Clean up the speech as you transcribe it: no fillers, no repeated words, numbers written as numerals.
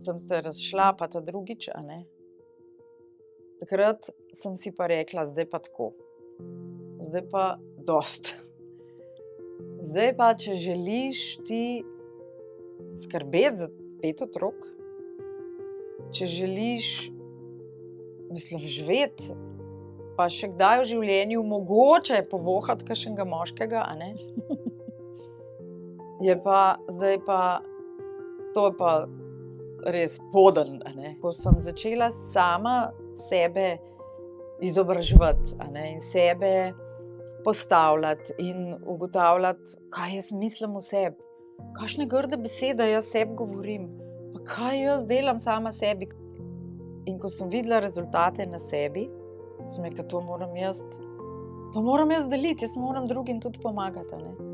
Sem se razšla pa ta drugič, a ne. Takrat sem si pa rekla: "Zdaj pa tako, zdaj pa dosti." Zdaj pa, če želiš ti skrbeti za 5 otrok, če želiš, mislim, živeti, pa še kdaj v življenju mogoče povohati kakšnega moškega, a ne, je pa zdaj pa, to je pa res poden, a ne. Ko sem začela sama sebe izobraževati, a ne, in sebe postavljati in ugotavljati, kaj jaz mislim o sebi, kakšne grde besede jaz sebi govorim, pa kaj jaz delam sama sebi. In ko sem videla rezultate na sebi, sem rekla, to moram jaz deliti, jaz moram drugim tudi pomagati, a ne.